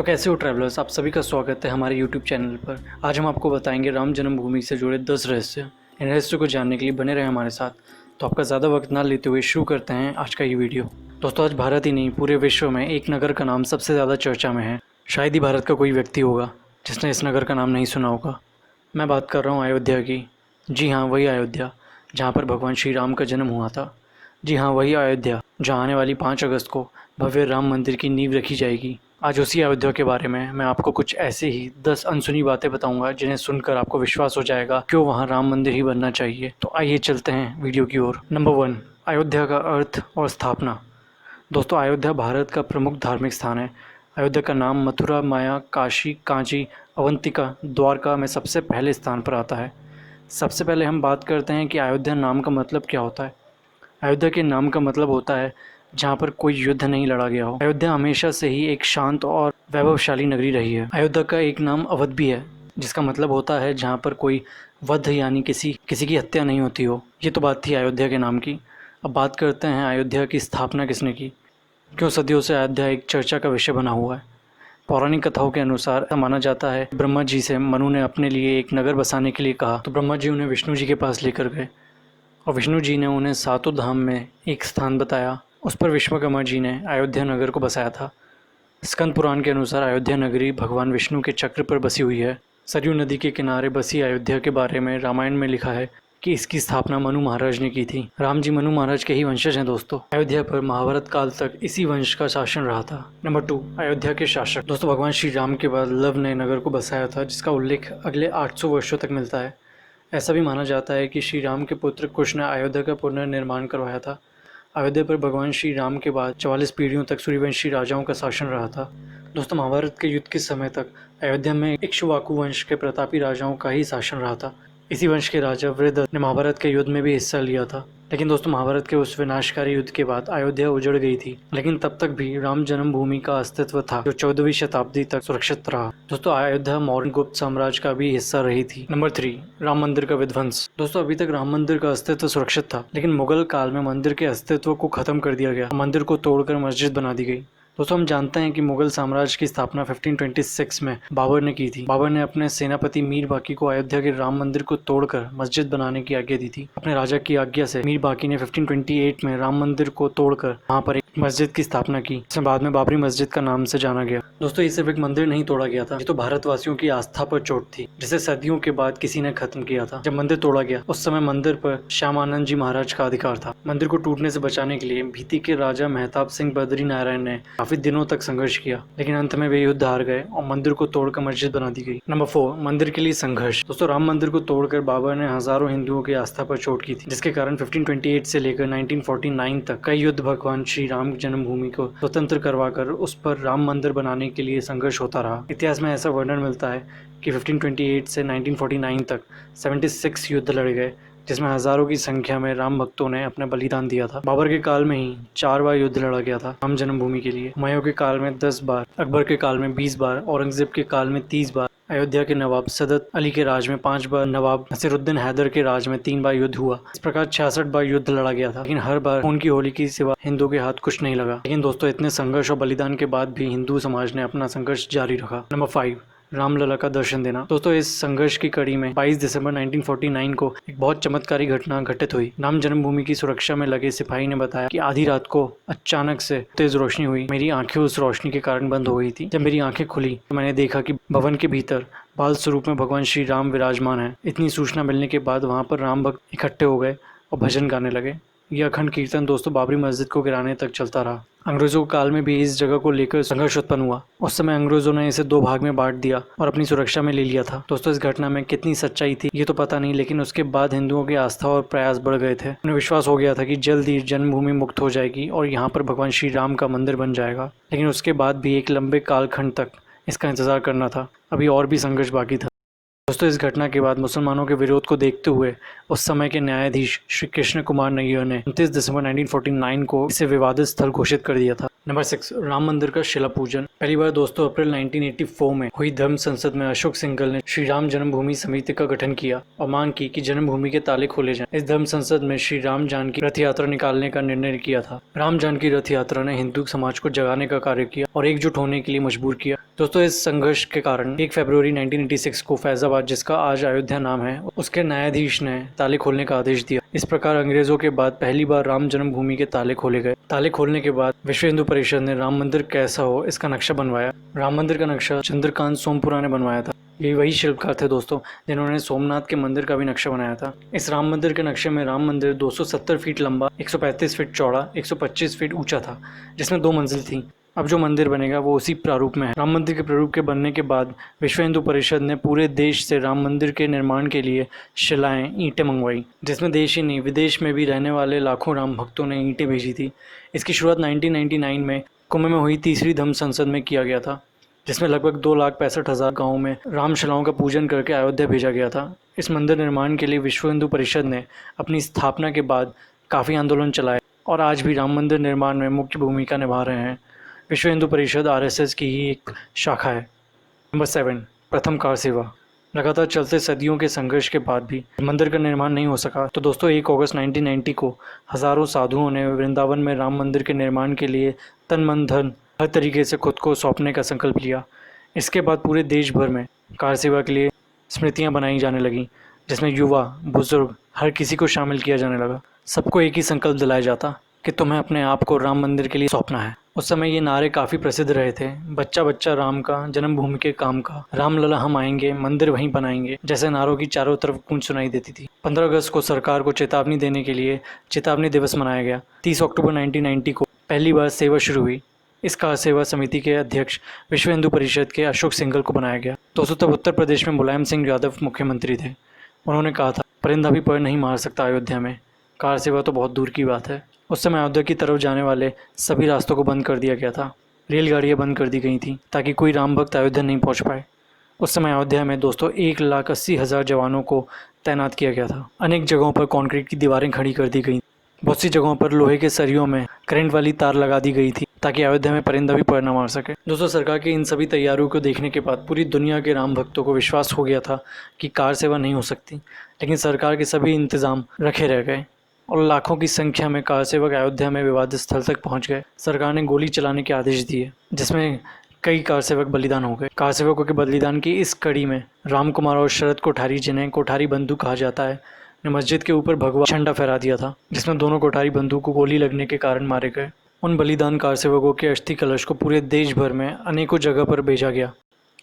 तो कैसे हो ट्रैवलर्स, आप सभी का स्वागत है हमारे यूट्यूब चैनल पर। आज हम आपको बताएंगे राम जन्मभूमि से जुड़े 10 रहस्य। इन रहस्यों को जानने के लिए बने रहे हमारे साथ। तो आपका ज़्यादा वक्त ना लेते हुए शुरू करते हैं आज का ये वीडियो। दोस्तों, आज भारत ही नहीं पूरे विश्व में एक नगर का नाम सबसे ज़्यादा चर्चा में है। शायद ही भारत का कोई व्यक्ति होगा जिसने इस नगर का नाम नहीं सुना होगा। मैं बात कर रहा हूँ अयोध्या की। जी हाँ, वही अयोध्या जहाँ पर भगवान श्री राम का जन्म हुआ था। जी हाँ, वही अयोध्या जहाँ आने वाली 5 अगस्त को भव्य राम मंदिर की नींव रखी जाएगी। आज उसी अयोध्या के बारे में मैं आपको कुछ ऐसे ही 10 अनसुनी बातें बताऊंगा जिन्हें सुनकर आपको विश्वास हो जाएगा क्यों वहाँ राम मंदिर ही बनना चाहिए। तो आइए चलते हैं वीडियो की ओर। नंबर 1, अयोध्या का अर्थ और स्थापना। दोस्तों, अयोध्या भारत का प्रमुख धार्मिक स्थान है। अयोध्या का नाम मथुरा, माया, काशी, कांची, अवंतिका, द्वारका में सबसे पहले स्थान पर आता है। सबसे पहले हम बात करते हैं कि अयोध्या नाम का मतलब क्या होता है। अयोध्या के नाम का मतलब होता है जहाँ पर कोई युद्ध नहीं लड़ा गया हो। अयोध्या हमेशा से ही एक शांत और वैभवशाली नगरी रही है। अयोध्या का एक नाम अवध भी है, जिसका मतलब होता है जहाँ पर कोई वध यानी किसी की हत्या नहीं होती हो। ये तो बात थी अयोध्या के नाम की। अब बात करते हैं अयोध्या की स्थापना किसने की। क्यों सदियों से अयोध्या एक चर्चा का विषय बना हुआ है। पौराणिक कथाओं के अनुसार माना जाता है ब्रह्मा जी से मनु ने अपने लिए एक नगर बसाने के लिए कहा, तो ब्रह्मा जी उन्हें विष्णु जी के पास लेकर गए और विष्णु जी ने उन्हें 7 धाम में एक स्थान बताया। उस पर विश्वकर्मा जी ने अयोध्या नगर को बसाया था। स्कंद पुराण के अनुसार अयोध्या नगरी भगवान विष्णु के चक्र पर बसी हुई है। सरयू नदी के किनारे बसी अयोध्या के बारे में रामायण में लिखा है कि इसकी स्थापना मनु महाराज ने की थी। राम जी मनु महाराज के ही वंशज हैं। दोस्तों, अयोध्या पर महाभारत काल तक इसी वंश का शासन रहा था। नंबर 2, अयोध्या के शासक। दोस्तों, भगवान श्री राम के बाद लव ने नगर को बसाया था, जिसका उल्लेख अगले 800 वर्षों तक मिलता है। ऐसा भी माना जाता है कि श्री राम के पुत्र कुश ने अयोध्या का पुनर्निर्माण करवाया था। अयोध्या पर भगवान श्री राम के बाद 44 पीढ़ियों तक सूर्यवंशी राजाओं का शासन रहा था। दोस्तों, महाभारत के युद्ध के समय तक अयोध्या में इक्ष्वाकु वंश के प्रतापी राजाओं का ही शासन रहा था। इसी वंश के राजा वृहदत्त ने महाभारत के युद्ध में भी हिस्सा लिया था। लेकिन दोस्तों, महाभारत के उस विनाशकारी युद्ध के बाद अयोध्या उजड़ गई थी, लेकिन तब तक भी राम जन्मभूमि का अस्तित्व था, जो 14वीं शताब्दी तक सुरक्षित रहा। दोस्तों, अयोध्या मौर्य गुप्त साम्राज्य का भी हिस्सा रही थी। नंबर 3, राम मंदिर का विध्वंस। दोस्तों, अभी तक राम मंदिर का अस्तित्व सुरक्षित था, लेकिन मुगल काल में मंदिर के अस्तित्व को खत्म कर दिया गया। मंदिर को तोड़कर मस्जिद बना दी गई। दोस्तों, हम जानते हैं कि मुगल साम्राज्य की स्थापना 1526 में बाबर ने की थी। बाबर ने अपने सेनापति मीर बाकी को अयोध्या के राम मंदिर को तोड़कर मस्जिद बनाने की आज्ञा दी थी। अपने राजा की आज्ञा से मीर बाकी ने 1528 में राम मंदिर को तोड़कर वहां पर एक मस्जिद की स्थापना की, जिसे बाद में बाबरी मस्जिद का नाम से जाना गया। दोस्तों, ये सिर्फ एक मंदिर नहीं तोड़ा गया था, ये तो भारतवासियों की आस्था पर चोट थी, जिसे सदियों के बाद किसी ने खत्म किया था। जब मंदिर तोड़ा गया, उस समय मंदिर पर श्यामानंद जी महाराज का अधिकार था। मंदिर को टूटने से बचाने के लिए भीति के राजा मेहताब सिंह बद्री नारायण ने काफी दिनों तक संघर्ष किया, लेकिन अंत में वे युद्ध हार गए और मंदिर को तोड़कर मस्जिद बना दी गई। नंबर 4, मंदिर के लिए संघर्ष। दोस्तों, राम मंदिर को तोड़कर बाबर ने हजारों हिंदुओं की आस्था पर चोट की थी, जिसके कारण 1528 से लेकर 1949 तक कई युद्ध भगवान श्री राम जन्मभूमि को स्वतंत्र करवाकर उस पर राम मंदिर बनाने के लिए संघर्ष होता रहा। इतिहास में ऐसा वर्णन मिलता है कि 1528 से 1949 तक 76 युद्ध लड़े गए, जिसमें हजारों की संख्या में राम भक्तों ने अपना बलिदान दिया था। बाबर के काल में ही 4 बार युद्ध लड़ा गया था राम जन्मभूमि के लिए। हुमायूं के काल में 10 बार, अकबर के काल में 20 बार, औरंगजेब के काल में 30 बार, अयोध्या के नवाब सदत अली के राज में 5 बार, नवाब नसीरुद्दीन हैदर के राज में 3 बार युद्ध हुआ। इस प्रकार 66 बार युद्ध लड़ा गया था, लेकिन हर बार खून की होली की सिवा हिंदुओं के हाथ कुछ नहीं लगा। लेकिन दोस्तों, इतने संघर्ष और बलिदान के बाद भी हिंदू समाज ने अपना संघर्ष जारी रखा। नंबर 5, रामलला का दर्शन देना। दोस्तों, इस संघर्ष की कड़ी में 22 दिसंबर 1949 को एक बहुत चमत्कारी घटना घटित हुई। राम जन्मभूमि की सुरक्षा में लगे सिपाही ने बताया कि आधी रात को अचानक से तेज रोशनी हुई। मेरी आंखें उस रोशनी के कारण बंद हो गई थी। जब मेरी आंखें खुली तो मैंने देखा कि भवन के भीतर बाल स्वरूप में भगवान श्री राम विराजमान है। इतनी सूचना मिलने के बाद वहां पर राम भक्त इकट्ठे हो गए और भजन गाने लगे। यह अखंड कीर्तन दोस्तों बाबरी मस्जिद को गिराने तक चलता रहा। अंग्रेजों के काल में भी इस जगह को लेकर संघर्ष उत्पन्न हुआ। उस समय अंग्रेजों ने इसे 2 भाग में बांट दिया और अपनी सुरक्षा में ले लिया था। दोस्तों, इस घटना में कितनी सच्चाई थी ये तो पता नहीं, लेकिन उसके बाद हिंदुओं की आस्था और प्रयास बढ़ गए थे। उन्हें विश्वास हो गया था कि जल्द ही जन्मभूमि मुक्त हो जाएगी और यहाँ पर भगवान श्री राम का मंदिर बन जाएगा। लेकिन उसके बाद भी एक लंबे कालखंड तक इसका इंतजार करना था। अभी और भी संघर्ष बाकी था। दोस्तों, इस घटना के बाद मुसलमानों के विरोध को देखते हुए उस समय के न्यायाधीश श्री कृष्ण कुमार नैयर ने 29 दिसंबर 1949 को इसे विवादित स्थल घोषित कर दिया था। नंबर 6, राम मंदिर का शिला पूजन। पहली बार दोस्तों अप्रैल 1984 में हुई धर्म संसद में अशोक सिंघल ने श्री राम जन्मभूमि समिति का गठन किया और मांग की कि जन्मभूमि के ताले खोले जाएं। इस धर्म संसद में श्री राम जानकी रथ यात्रा निकालने का निर्णय किया था। राम जानकी रथ यात्रा ने हिंदू समाज को जगाने का कार्य किया और एकजुट होने के लिए मजबूर किया। दोस्तों इस संघर्ष के कारण 1 फरवरी 1986 को फैजाबाद, जिसका आज अयोध्या नाम है, उसके न्यायाधीश ने ताले खोलने का आदेश दिया। इस प्रकार अंग्रेजों के बाद पहली बार राम जन्मभूमि के ताले खोले गए। ताले खोलने के बाद विश्व हिंदू परिषद ने राम मंदिर कैसा हो इसका नक्शा बनवाया। राम मंदिर का नक्शा चंद्रकांत सोमपुरा ने बनवाया था। ये वही शिल्पकार थे दोस्तों जिन्होंने सोमनाथ के मंदिर का भी नक्शा बनाया था। इस राम मंदिर के नक्शे में राम मंदिर 270 फीट लंबा, 135 फीट चौड़ा, 125 फीट ऊंचा था, जिसमें 2 मंजिल थी। अब जो मंदिर बनेगा वो उसी प्रारूप में है। राम मंदिर के प्रारूप के बनने के बाद विश्व हिंदू परिषद ने पूरे देश से राम मंदिर के निर्माण के लिए शिलाएं, ईंटें मंगवाई, जिसमें देश ही नहीं विदेश में भी रहने वाले लाखों राम भक्तों ने ईंटें भेजी थी। इसकी शुरुआत 1999 में कुंभ में हुई तीसरी धम्म संसद में किया गया था, जिसमें लगभग 2,65,000 गाँव में रामशिलाओं का पूजन करके अयोध्या भेजा गया था। इस मंदिर निर्माण के लिए विश्व हिंदू परिषद ने अपनी स्थापना के बाद काफ़ी आंदोलन चलाए और आज भी राम मंदिर निर्माण में मुख्य भूमिका निभा रहे हैं। विश्व हिंदू परिषद RSS की ही एक शाखा है। नंबर 7, प्रथम कार सेवा। लगातार चलते सदियों के संघर्ष के बाद भी मंदिर का निर्माण नहीं हो सका, तो दोस्तों 1 अगस्त 1990 को हज़ारों साधुओं ने वृंदावन में राम मंदिर के निर्माण के लिए तन मन धन हर तरीके से खुद को सौंपने का संकल्प लिया। इसके बाद पूरे देश भर में कार सेवा के लिए स्मृतियाँ बनाई जाने लगीं, जिसमें युवा, बुजुर्ग, हर किसी को शामिल किया जाने लगा। सबको एक ही संकल्प दिलाया जाता कि तुम्हें अपने आप को राम मंदिर के लिए सौंपना है। उस समय ये नारे काफ़ी प्रसिद्ध रहे थे। बच्चा बच्चा राम का, जन्मभूमि के काम का, राम लला हम आएंगे, मंदिर वहीं बनाएंगे, जैसे नारों की चारों तरफ गूंज सुनाई देती थी। 15 अगस्त को सरकार को चेतावनी देने के लिए चेतावनी दिवस मनाया गया। 30 अक्टूबर 1990 को पहली बार सेवा शुरू हुई। इस कार सेवा समिति के अध्यक्ष विश्व हिंदू परिषद के अशोक सिंघल को बनाया गया। दोस्तों तब उत्तर प्रदेश में मुलायम सिंह यादव मुख्यमंत्री थे। उन्होंने कहा था, परिंदा भी पर नहीं मार सकता अयोध्या में, कार सेवा तो बहुत दूर की बात है। उस समय अयोध्या की तरफ जाने वाले सभी रास्तों को बंद कर दिया गया था। रेलगाड़ियाँ बंद कर दी गई थीं ताकि कोई राम भक्त अयोध्या नहीं पहुंच पाए। उस समय अयोध्या में दोस्तों 1,80,000 जवानों को तैनात किया गया था। अनेक जगहों पर कंक्रीट की दीवारें खड़ी कर दी गई। बहुत सी जगहों पर लोहे के सरियों में करंट वाली तार लगा दी गई थी ताकि अयोध्या में परिंदा भी पर न मार सके। दोस्तों सरकार की इन सभी तैयारियों को देखने के बाद पूरी दुनिया के राम भक्तों को विश्वास हो गया था कि कार सेवा नहीं हो सकती, लेकिन सरकार के सभी इंतजाम रखे रह गए और लाखों की संख्या में कार सेवक अयोध्या में विवादित स्थल तक पहुंच गए। सरकार ने गोली चलाने के आदेश दिए, जिसमें कई कार सेवक बलिदान हो गए। कार सेवकों के बलिदान की इस कड़ी में राम कुमार और शरद कोठारी, जिन्हें कोठारी बंधु कहा जाता है, ने मस्जिद के ऊपर भगवा झंडा फहरा दिया था, जिसमें दोनों कोठारी बंधु को गोली लगने के कारण मारे गए। उन बलिदान कार सेवकों के अस्थि कलश को पूरे देश भर में अनेकों जगह पर भेजा गया।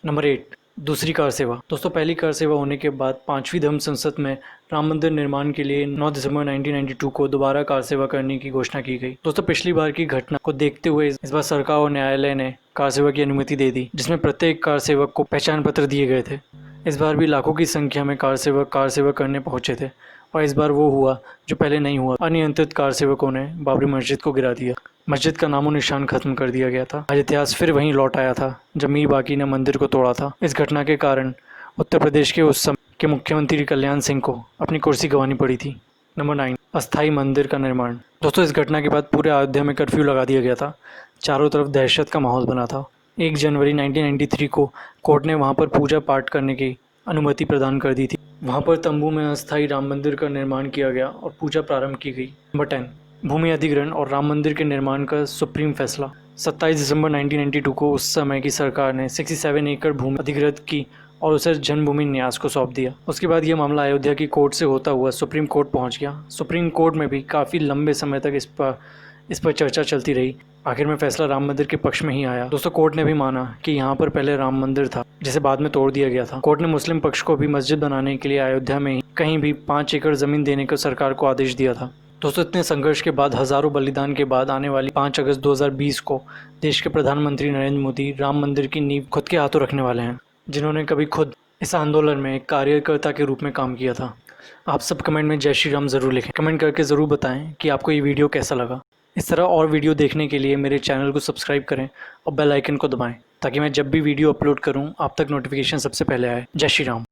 नंबर 8, दूसरी कार सेवा। दोस्तों पहली कार सेवा होने के बाद 5वीं धम्म संसद में राम मंदिर निर्माण के लिए 9 दिसंबर 1992 को दोबारा कार सेवा करने की घोषणा की गई। दोस्तों पिछली बार की घटना को देखते हुए इस बार सरकार और न्यायालय ने कार सेवा की अनुमति दे दी, जिसमें प्रत्येक कार सेवक को पहचान पत्र दिए गए थे। इस बार भी लाखों की संख्या में कार सेवा करने पहुंचे थे और इस बार वो हुआ जो पहले नहीं हुआ। अनियंत्रित कार सेवकों ने बाबरी मस्जिद को गिरा दिया। मस्जिद का नामो निशान खत्म कर दिया गया था। आज इतिहास फिर वहीं लौट आया था जब मीर बाकी ने मंदिर को तोड़ा था। इस घटना के कारण उत्तर प्रदेश के उस समय के मुख्यमंत्री कल्याण सिंह को अपनी कुर्सी गंवानी पड़ी थी। नंबर 9, अस्थाई मंदिर का निर्माण। दोस्तों इस घटना के बाद पूरे अयोध्या में कर्फ्यू लगा दिया गया था। चारों तरफ दहशत का माहौल बना था। 1 जनवरी 1993 को कोर्ट ने वहां पर पूजा पाठ करने की अनुमति प्रदान कर दी थी। वहां पर तंबू में अस्थाई राम मंदिर का निर्माण किया गया और पूजा प्रारंभ की गई। नंबर 10, भूमि अधिग्रहण और राम मंदिर के निर्माण का सुप्रीम फैसला। 27 दिसंबर 1992 को उस समय की सरकार ने 67 एकड़ भूमि अधिग्रहित की और उसे जन्मभूमि न्यास को सौंप दिया। उसके बाद यह मामला अयोध्या की कोर्ट से होता हुआ सुप्रीम कोर्ट पहुंच गया। सुप्रीम कोर्ट में भी काफ़ी लंबे समय तक इस पर चर्चा चलती रही। आखिर में फैसला राम मंदिर के पक्ष में ही आया। दोस्तों कोर्ट ने भी माना कि यहाँ पर पहले राम मंदिर था, जिसे बाद में तोड़ दिया गया था। कोर्ट ने मुस्लिम पक्ष को भी मस्जिद बनाने के लिए अयोध्या में ही कहीं भी 5 एकड़ ज़मीन देने का सरकार को आदेश दिया था। दोस्तों इतने संघर्ष के बाद, हज़ारों बलिदान के बाद आने वाली 5 अगस्त 2020 को देश के प्रधानमंत्री नरेंद्र मोदी राम मंदिर की नींव खुद के हाथों रखने वाले हैं, जिन्होंने कभी खुद इस आंदोलन में एक कार्यकर्ता के रूप में काम किया था। आप सब कमेंट में जय श्री राम ज़रूर लिखें। कमेंट करके ज़रूर बताएं कि आपको ये वीडियो कैसा लगा। इस तरह और वीडियो देखने के लिए मेरे चैनल को सब्सक्राइब करें और बेल आइकन को दबाएं, ताकि मैं जब भी वीडियो अपलोड करूं आप तक नोटिफिकेशन सबसे पहले आए। जय श्री राम।